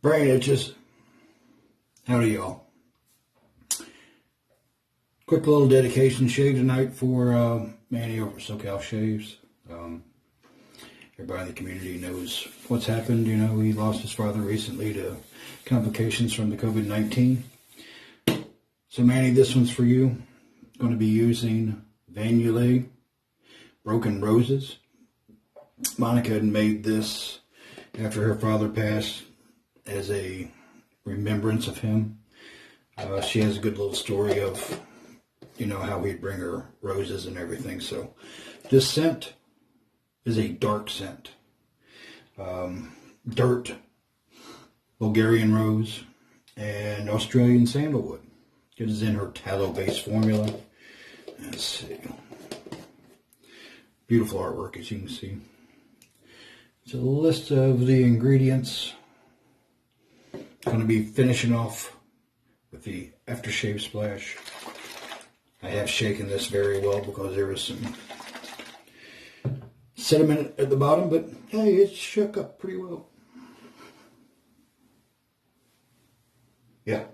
Brain itches. Howdy, y'all. Quick little dedication shave tonight for Manny over at SoCal Shaves. Everybody in the community knows what's happened. You know, he lost his father recently to complications from the COVID-19. So Manny, this one's for you. Going to be using Vanillé Broken Roses. Monica had made this after her father passed as a remembrance of him. She has a good little story of, you know, how he'd bring her roses and everything. So this scent is a dark scent. Dirt, Bulgarian rose, and Australian sandalwood. It is in her tallow-based formula. Let's see. Beautiful artwork, as you can see. It's a list of the ingredients. Going to be finishing off with the aftershave splash. I have shaken this very well because there was some sediment at the bottom, but hey, it shook up pretty well. Yeah.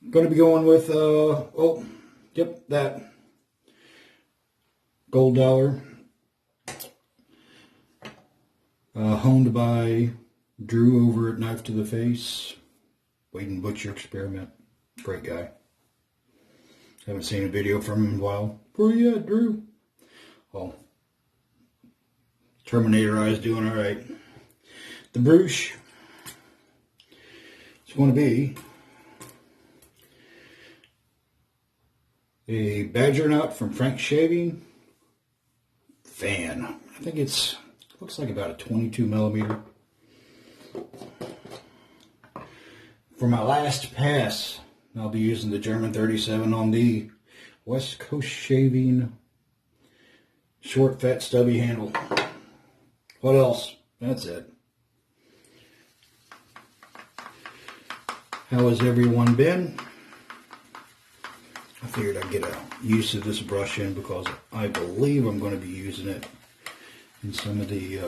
Going to be going with, that gold dollar. Honed by Drew over at Knife to the Face. Wade and Butcher Experiment. Great guy. Haven't seen a video from him in a while. Where you at, Drew? Oh. Terminator Eyes doing alright. The Bruche. It's going to be a Badger Knot from Frank Shaving. Fan. I think it's, looks like about a 22 millimeter. For my last pass, I'll be using the German 37 on the West Coast Shaving short, fat, stubby handle. What else? That's it. How has everyone been? I figured I'd get a use of this brush in because I believe I'm going to be using it in some of the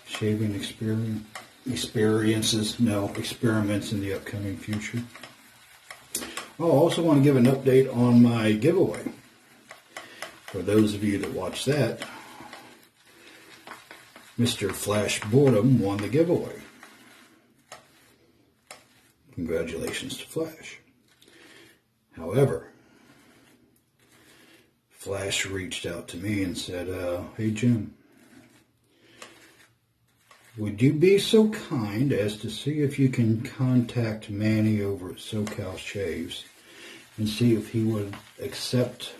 shaving experiments in the upcoming future. I also want to give an update on my giveaway. For those of you that watch that, Mr. Flash Boredom won the giveaway. Congratulations to Flash. However, Flash reached out to me and said, hey Jim, would you be so kind as to see if you can contact Manny over at SoCal Shaves and see if he would accept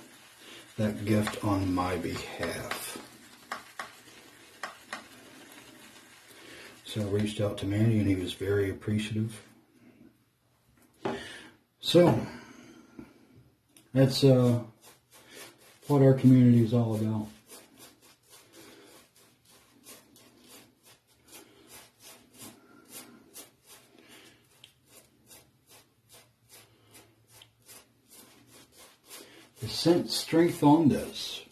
that gift on my behalf? So I reached out to Manny and he was very appreciative. So that's what our community is all about. The scent strength on this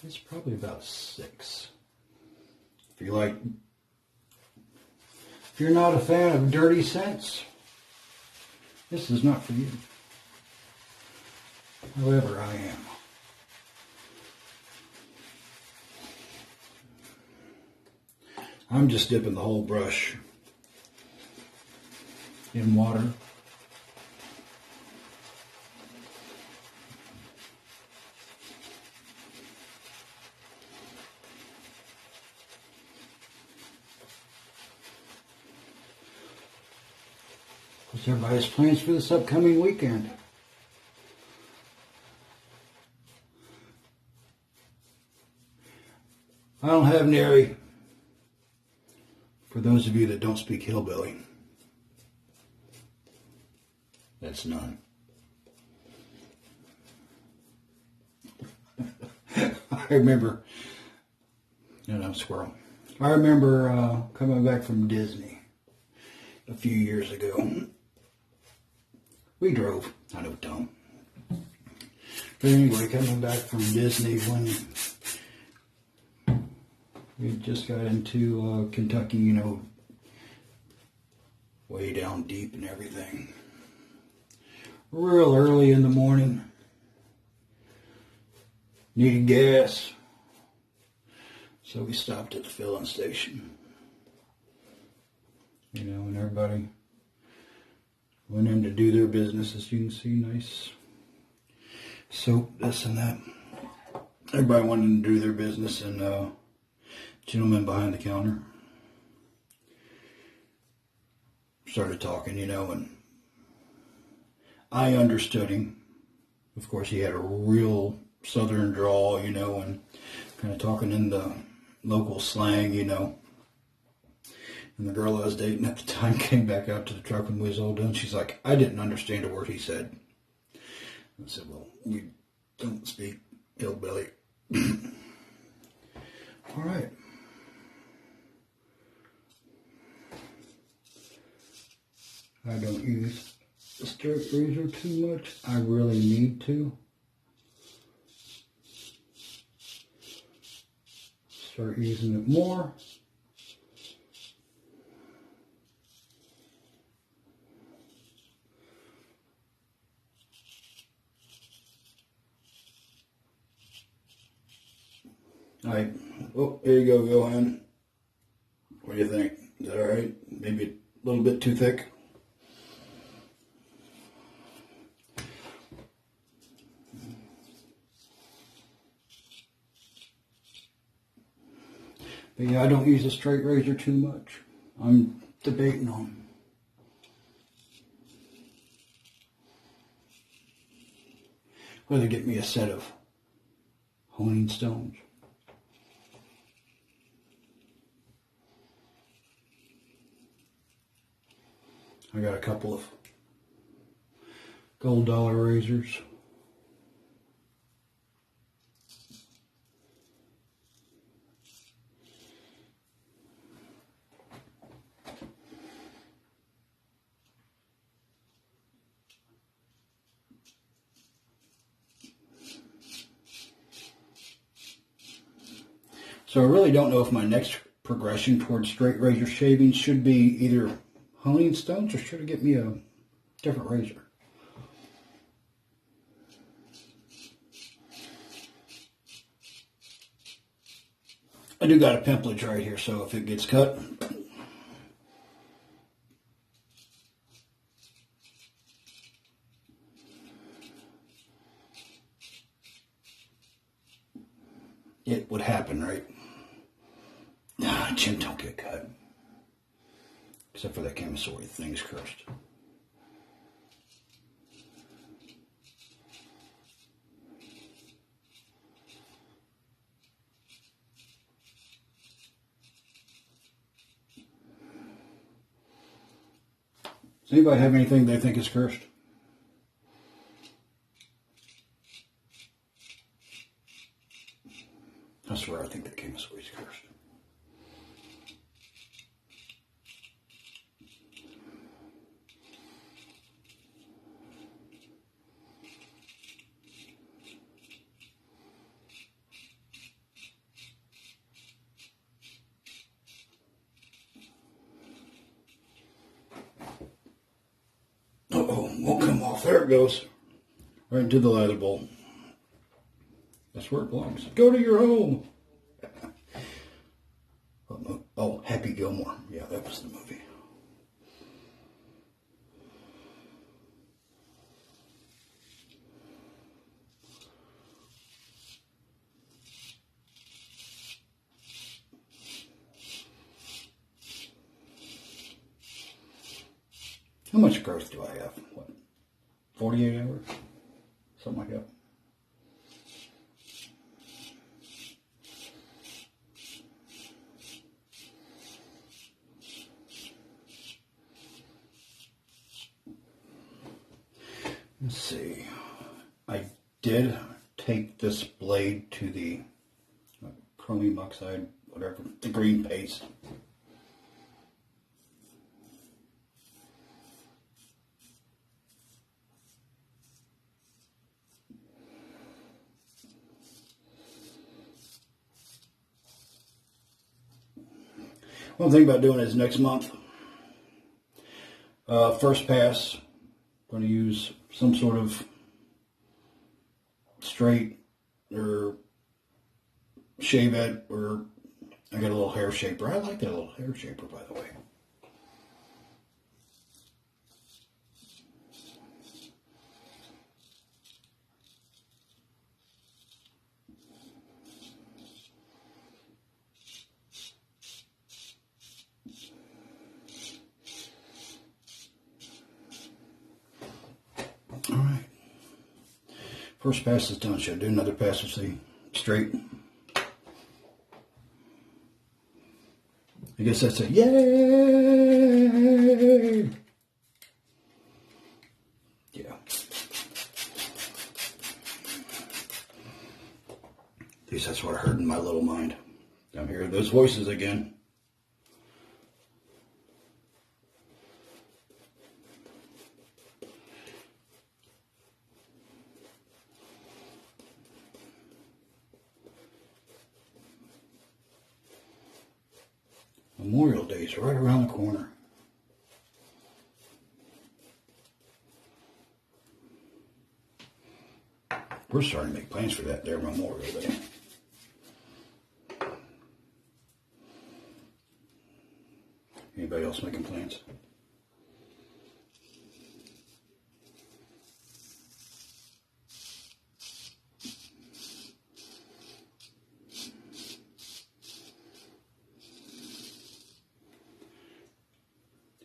is probably about 6. If you're not a fan of dirty scents, this is not for you. However, I am. I'm just dipping the whole brush in water. Because everybody has plans for this upcoming weekend. I don't have nary, for those of you that don't speak hillbilly, that's none. I remember, squirrel. I remember coming back from Disney a few years ago. We drove, I know, dumb. But anyway, coming back from Disney when We just got into Kentucky, you know, way down deep and everything. Real early in the morning. Needed gas. So we stopped at the filling station. You know, and everybody went in to do their business. As you can see, nice soap, this and that. Everybody wanted to do their business, and gentleman behind the counter started talking, you know, and I understood him. Of course, he had a real southern drawl, you know, and kind of talking in the local slang, you know. And the girl I was dating at the time came back out to the truck when we was all done. She's like, I didn't understand a word he said. I said, well, you don't speak hillbilly. All right. I don't use the straight razor too much. I really need to. Start using it more. All right. Oh, here you go, Johan. What do you think? Is that all right? Maybe a little bit too thick? But yeah, I don't use a straight razor too much. I'm debating on whether to get me a set of honing stones. I got a couple of gold dollar razors. So I really don't know if my next progression towards straight razor shaving should be either honing stones or should I get me a different razor. I do got a pimplage right here, so if it gets cut, it would happen, right? Chin don't get cut. Except for that Camasory thing's cursed. Does anybody have anything they think is cursed? I swear I think that Camasory's cursed. Uh-oh, won't come off. There it goes. Right into the lather bowl. That's where it belongs. Go to your home. Oh, Happy Gilmore. Yeah, that was the movie. How much growth do I have? What? 48 hours? Something like that. Let's see. I did take this blade to the chromium oxide, whatever, the green paste. One thing about doing is next month, first pass, I'm going to use some sort of straight or shave it, or I got a little hair shaper. I like that little hair shaper, by the way. All right. First pass is done. Should I do another pass with the straight? I guess that's a yay! Yeah. At least that's what I heard in my little mind. I'm hearing those voices again. Memorial Day is right around the corner. We're starting to make plans for that there, Memorial Day. Anybody else making plans?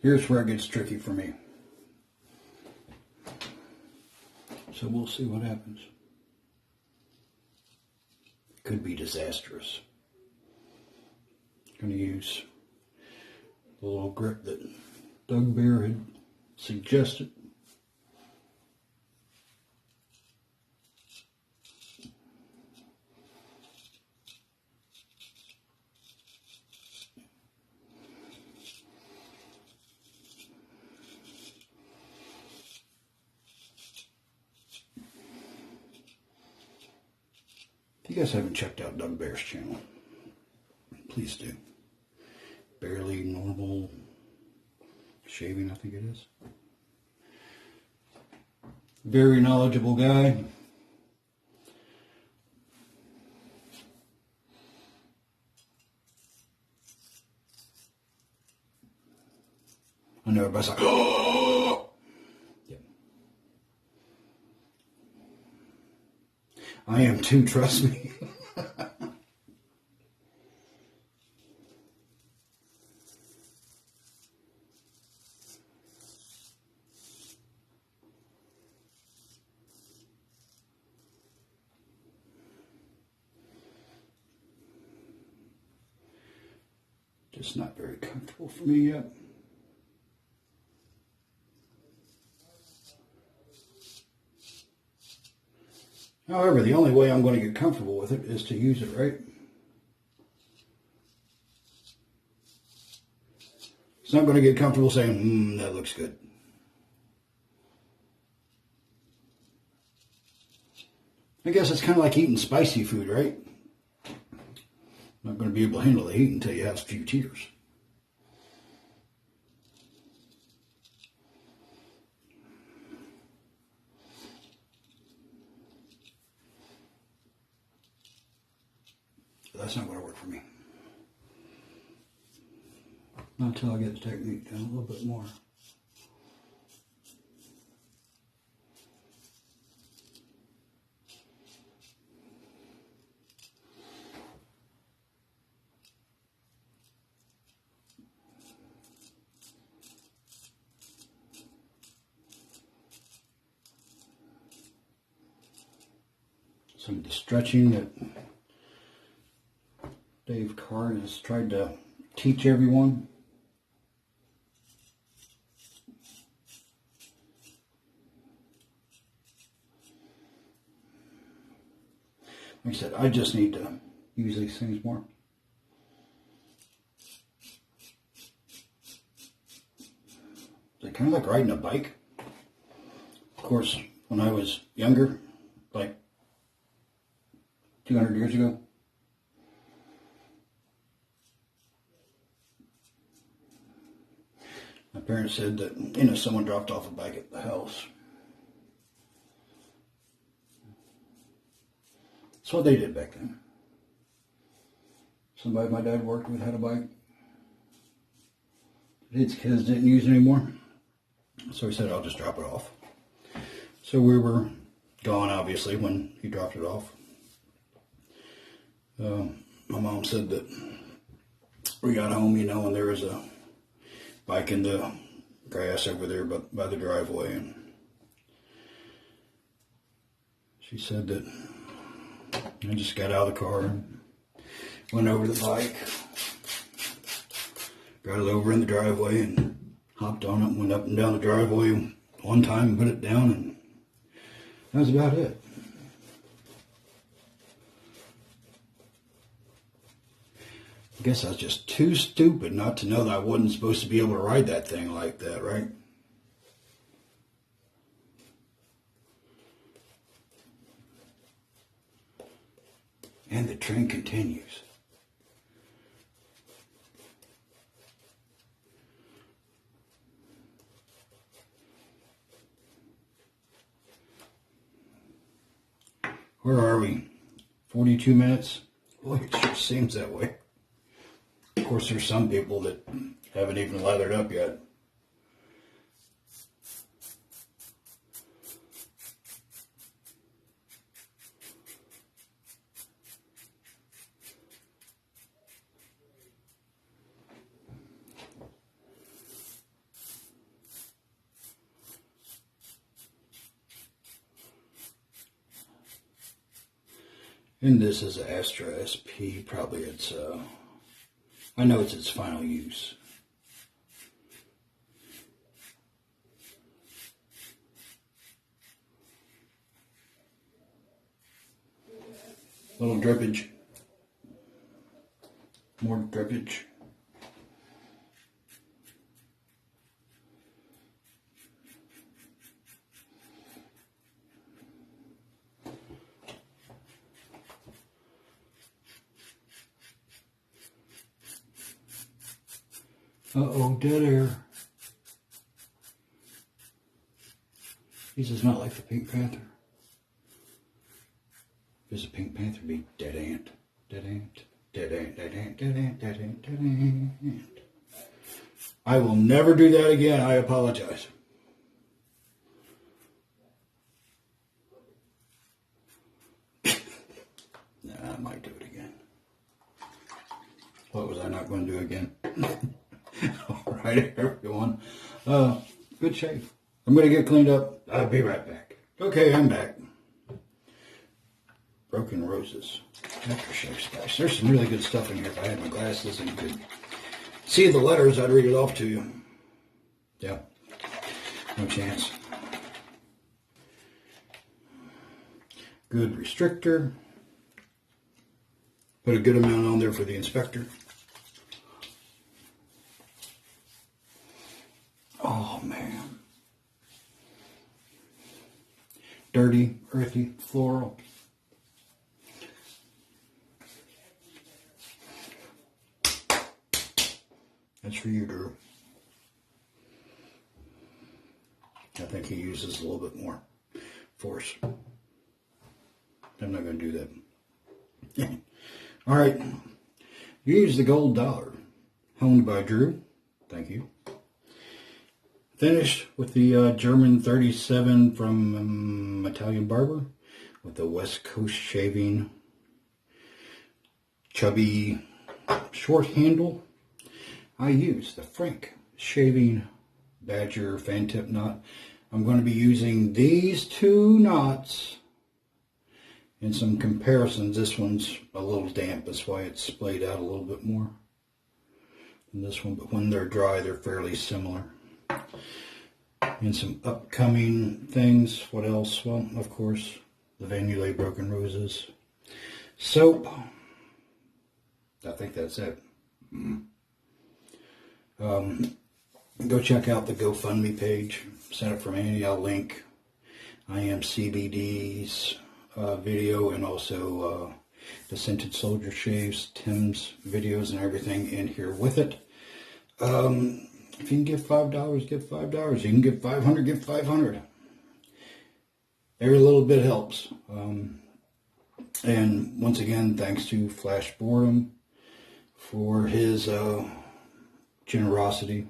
Here's where it gets tricky for me. So we'll see what happens. It could be disastrous. I'm going to use the little grip that Doug Bear had suggested. If you guys haven't checked out Doug Bear's channel, please do. Barely Normal Shaving, I think it is. Very knowledgeable guy. I know everybody's like, oh! Yeah. I am too, trust me. Just not very comfortable for me yet. However, the only way I'm going to get comfortable with it is to use it, right? It's not going to get comfortable saying, that looks good. I guess it's kind of like eating spicy food, right? Not going to be able to handle the heat until you have a few tears. But that's not going to work for me. Not until I get the technique down a little bit more. Some of the stretching that Dave Card has tried to teach everyone. Like I said, I just need to use these things more. It's kind of like riding a bike. Of course, when I was younger, like 200 years ago, My parents said that, you know, someone dropped off a bike at the house. That's what they did back then. Somebody my dad worked with had a bike. His kids didn't use it anymore. So he said, I'll just drop it off. So we were gone, obviously, when he dropped it off. My mom said that we got home, you know, and there was a bike in the grass over there by the driveway. And she said that I just got out of the car and went over to the bike, got it over in the driveway and hopped on it and went up and down the driveway one time and put it down, and that was about it. I guess I was just too stupid not to know that I wasn't supposed to be able to ride that thing like that, right? And the train continues. Where are we? 42 minutes? Boy, it sure seems that way. Of course, there's some people that haven't even lathered up yet. And this is an Astra SP. Probably it's, I know it's its final use. Little drippage. More drippage. Uh-oh, dead air. This is not like the Pink Panther. If it's a Pink Panther, it'd be dead ant. Dead ant. Dead ant, dead ant, dead ant, dead ant, dead ant. I will never do that again. I apologize. Nah, I might do it again. What was I not going to do again? All right, everyone. Good shave. I'm going to get cleaned up. I'll be right back. Okay, I'm back. Broken Roses. Aftershave Spice. There's some really good stuff in here. If I had my glasses and could see the letters, I'd read it off to you. Yeah. No chance. Good restrictor. Put a good amount on there for the inspector. Oh, man. Dirty, earthy, floral. That's for you, Drew. I think he uses a little bit more force. I'm not going to do that. All right. Use the gold dollar. Honed by Drew. Thank you. Finished with the German 37 from Italian Barber with the West Coast shaving chubby short handle. I use the Frank shaving Badger fan tip knot. I'm going to be using these two knots in some comparisons. This one's a little damp, that's why it's splayed out a little bit more than this one, but when they're dry, they're fairly similar. And some upcoming things. What else? Well, of course, the Vanille Broken Roses. Soap. I think that's it. Go check out the GoFundMe page. Send it from Manny. I'll link I Am CBD's video and also the Scented Soldier Shaves, Tim's videos and everything in here with it. If you can give $5, give $5. You can give 500, give 500. Every little bit helps. And once again, thanks to Flash Boredom for his generosity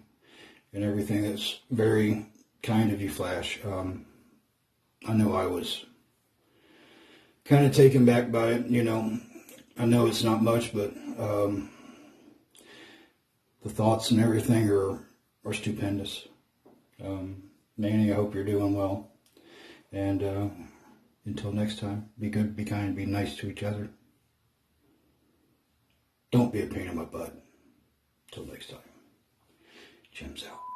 and everything. That's very kind of you, Flash. I know I was kind of taken back by it. You know, I know it's not much, but the thoughts and everything are stupendous. Manny, I hope you're doing well. And until next time, be good, be kind, be nice to each other. Don't be a pain in my butt. Till next time. Jim's out.